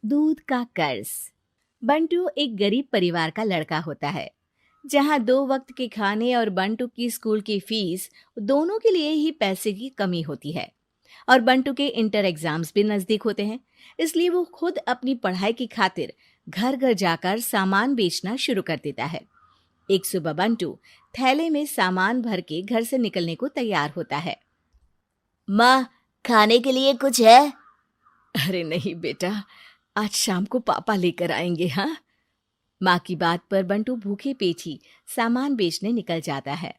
दूध का कर्ज। बंटू एक गरीब परिवार का लड़का होता है, जहां 2 वक्त के खाने और बंटू की स्कूल की फीस दोनों के लिए ही पैसे की कमी होती है। और बंटू के इंटर एग्जाम्स भी नजदीक होते हैं, इसलिए वो खुद अपनी पढ़ाई की खातिर घर घर जाकर सामान बेचना शुरू कर देता है। एक सुबह बंटू थैले में सामान भर के घर से निकलने को तैयार होता है। माँ, खाने के लिए कुछ है? अरे नहीं बेटा, आज शाम को पापा लेकर आएंगे। हाँ, माँ की बात पर बंटू भूखे पेट ही सामान बेचने निकल जाता है।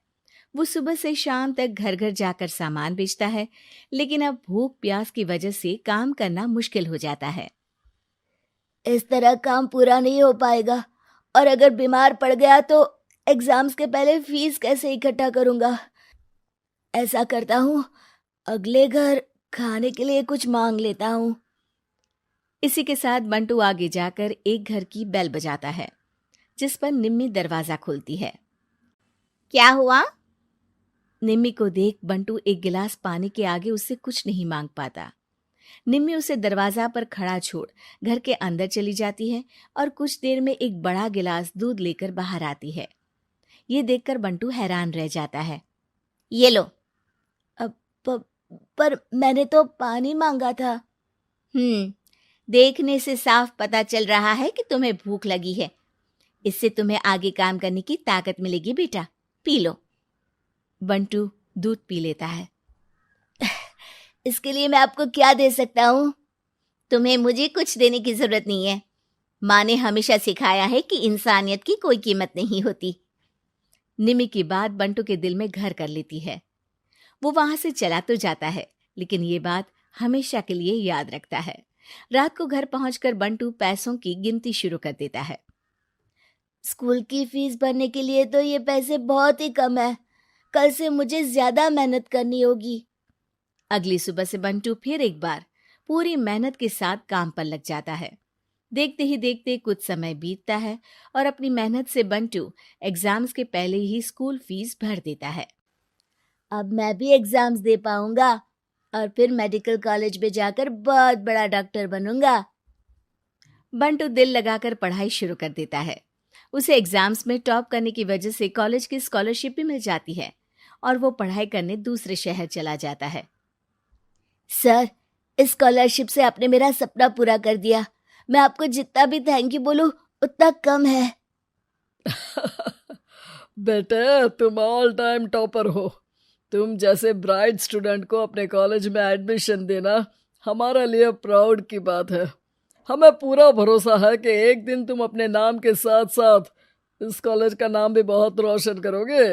वो सुबह से शाम तक घर घर जाकर सामान बेचता है, लेकिन अब भूख प्यास की वजह से काम करना मुश्किल हो जाता है। इस तरह काम पूरा नहीं हो पाएगा, और अगर बीमार पड़ गया तो एग्जाम्स के पहले फीस कैसे इकट्ठा करूंगा? ऐसा करता हूँ, अगले घर खाने के लिए कुछ मांग लेता हूँ। इसी के साथ बंटू आगे जाकर एक घर की बेल बजाता है, जिस पर निम्मी दरवाजा खोलती है। क्या हुआ? निम्मी को देख बंटू एक गिलास पानी के आगे उससे कुछ नहीं मांग पाता। निम्मी उसे दरवाजा पर खड़ा छोड़ घर के अंदर चली जाती है और कुछ देर में एक बड़ा गिलास दूध लेकर बाहर आती है। ये देखकर बंटू हैरान रह जाता है। ये लो। अब पर मैंने तो पानी मांगा था। देखने से साफ पता चल रहा है कि तुम्हें भूख लगी है। इससे तुम्हें आगे काम करने की ताकत मिलेगी बेटा, पी लो। बंटू दूध पी लेता है। इसके लिए मैं आपको क्या दे सकता हूँ? तुम्हें मुझे कुछ देने की जरूरत नहीं है। माँ ने हमेशा सिखाया है कि इंसानियत की कोई कीमत नहीं होती। निमी की बात बंटू के दिल में घर कर लेती है। वो वहां से चला तो जाता है, लेकिन ये बात हमेशा के लिए याद रखता है। रात को घर पहुंचकर बंटू पैसों की गिनती शुरू कर देता है। स्कूल की फीस भरने के लिए तो ये पैसे बहुत ही कम है। कल से मुझे ज्यादा मेहनत करनी होगी। अगली सुबह से बंटू फिर एक बार पूरी मेहनत के साथ काम पर लग जाता है। देखते ही देखते कुछ समय बीतता है और अपनी मेहनत से बंटू एग्जाम्स के पहले ही स्कूल फीस भर देता है। अब मैं भी एग्जाम्स दे पाऊंगा और फिर मेडिकल कॉलेज में जाकर बहुत बड़ा डॉक्टर बनूंगा। बंटू दिल लगाकर पढ़ाई शुरू कर देता है। उसे एग्जाम्स में टॉप करने की वजह से कॉलेज की स्कॉलरशिप भी मिल जाती है और वो पढ़ाई करने दूसरे शहर चला जाता है। सर, इस स्कॉलरशिप से आपने मेरा सपना पूरा कर दिया। मैं आपको जितना भी थैंक यू बोलूं उतना कम है। बेटे, तुम ऑल टाइम टॉपर हो। तुम जैसे ब्राइट स्टूडेंट को अपने कॉलेज में एडमिशन देना हमारे लिए प्राउड की बात है। हमें पूरा भरोसा है कि एक दिन तुम अपने नाम के साथ साथ इस कॉलेज का नाम भी बहुत रोशन करोगे।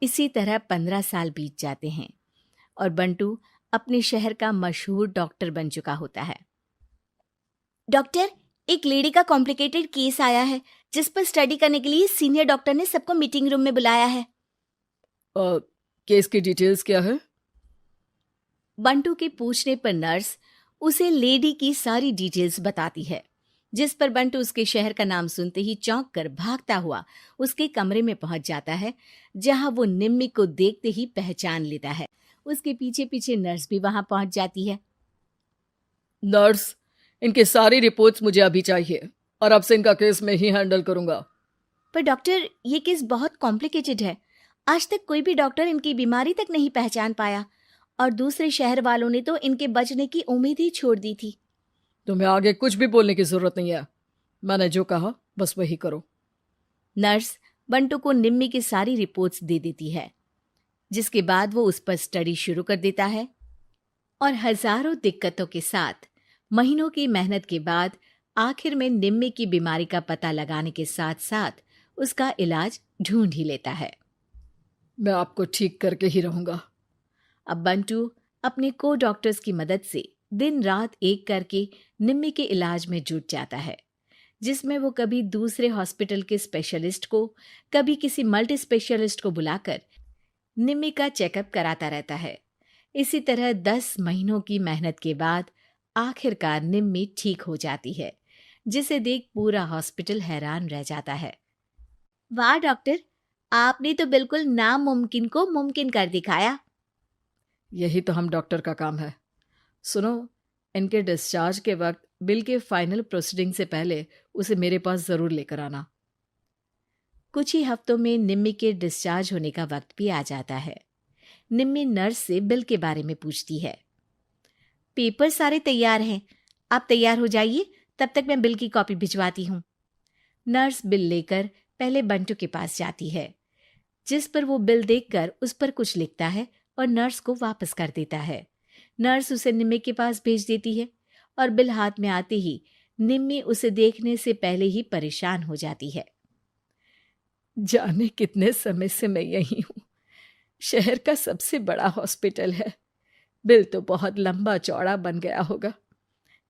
इसी तरह 15 साल बीत जाते हैं और बंटू अपने शहर का मशहूर डॉक्टर बन चुका होता है। डॉक्टर, एक लेडी का कॉम्प्लिकेटेड केस आया है, जिस पर स्टडी करने के लिए सीनियर डॉक्टर ने सबको मीटिंग रूम में बुलाया है। केस की डिटेल्स क्या है? बंटू के पूछने पर नर्स उसे लेडी की सारी डिटेल्स बताती है, जिस पर बंटू उसके शहर का नाम सुनते ही चौंक कर भागता हुआ उसके कमरे में पहुंच जाता है, जहां वो निम्मी को देखते ही पहचान लेता है। उसके पीछे पीछे नर्स भी वहां पहुंच जाती है। नर्स, इनकी सारी रिपोर्ट्स मुझे अभी चाहिए और अब से इनका केस मैं ही हैंडल करूंगा। पर डॉक्टर, ये केस बहुत कॉम्प्लिकेटेड है। आज तक कोई भी डॉक्टर इनकी बीमारी तक नहीं पहचान पाया और दूसरे शहर वालों ने तो इनके बचने की उम्मीद ही छोड़ दी थी। तुम्हें आगे कुछ भी बोलने की जरूरत नहीं है। मैंने जो कहा बस वही करो। नर्स बंटू को निम्मी की सारी रिपोर्ट्स दे देती है, जिसके बाद वो उस पर स्टडी शुरू कर देता है और हजारों दिक्कतों के साथ महीनों की मेहनत के बाद आखिर में निम्मी की बीमारी का पता लगाने के साथ साथ उसका इलाज ढूंढ ही लेता है। मैं आपको ठीक करके ही रहूंगा। अब बंटू अपने को डॉक्टर्स की मदद से दिन रात एक करके निम्मी के इलाज में जुट जाता है, जिसमें वो कभी दूसरे हॉस्पिटल के स्पेशलिस्ट को, कभी किसी मल्टी स्पेशलिस्ट को बुलाकर निम्मी का चेकअप कराता रहता है। इसी तरह 10 महीनों की मेहनत के बाद आखिरकार निम्मी ठीक हो जाती है, जिसे देख पूरा हॉस्पिटल हैरान रह जाता है। वाह डॉक्टर, आपने तो बिल्कुल नामुमकिन को मुमकिन कर दिखाया। यही तो हम डॉक्टर का काम है। सुनो, इनके डिस्चार्ज के वक्त बिल के फाइनल प्रोसीडिंग से पहले उसे मेरे पास जरूर लेकर आना। कुछ ही हफ्तों में निम्मी के डिस्चार्ज होने का वक्त भी आ जाता है। निम्मी नर्स से बिल के बारे में पूछती है। पेपर सारे तैयार हैं, आप तैयार हो जाइए, तब तक मैं बिल की कॉपी भिजवाती हूँ। नर्स बिल लेकर पहले बंटू के पास जाती है, जिस पर वो बिल देखकर उस पर कुछ लिखता है और नर्स को वापस कर देता है। नर्स उसे निम्मी के पास भेज देती है और बिल हाथ में आते ही निम्मी उसे देखने से पहले ही परेशान हो जाती है। जाने कितने समय से मैं यही हूँ। शहर का सबसे बड़ा हॉस्पिटल है। बिल तो बहुत लंबा चौड़ा बन गया होगा,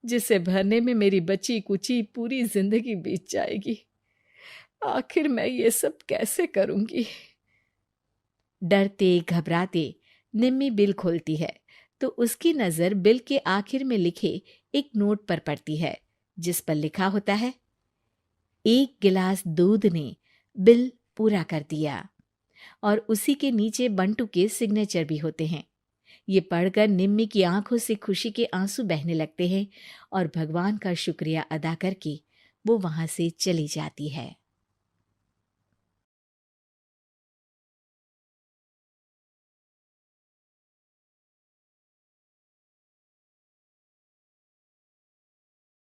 जिसे भरने में मेरी बची कुची पूरी जिंदगी बीत जाएगी। आखिर मैं ये सब कैसे करूंगी? डरते घबराते निम्मी बिल खोलती है तो उसकी नजर बिल के आखिर में लिखे एक नोट पर पड़ती है, जिस पर लिखा होता है, 1 गिलास दूध ने बिल पूरा कर दिया। और उसी के नीचे बंटू के सिग्नेचर भी होते हैं। ये पढ़कर निम्मी की आंखों से खुशी के आंसू बहने लगते हैं और भगवान का शुक्रिया अदा करके वो वहां से चली जाती है।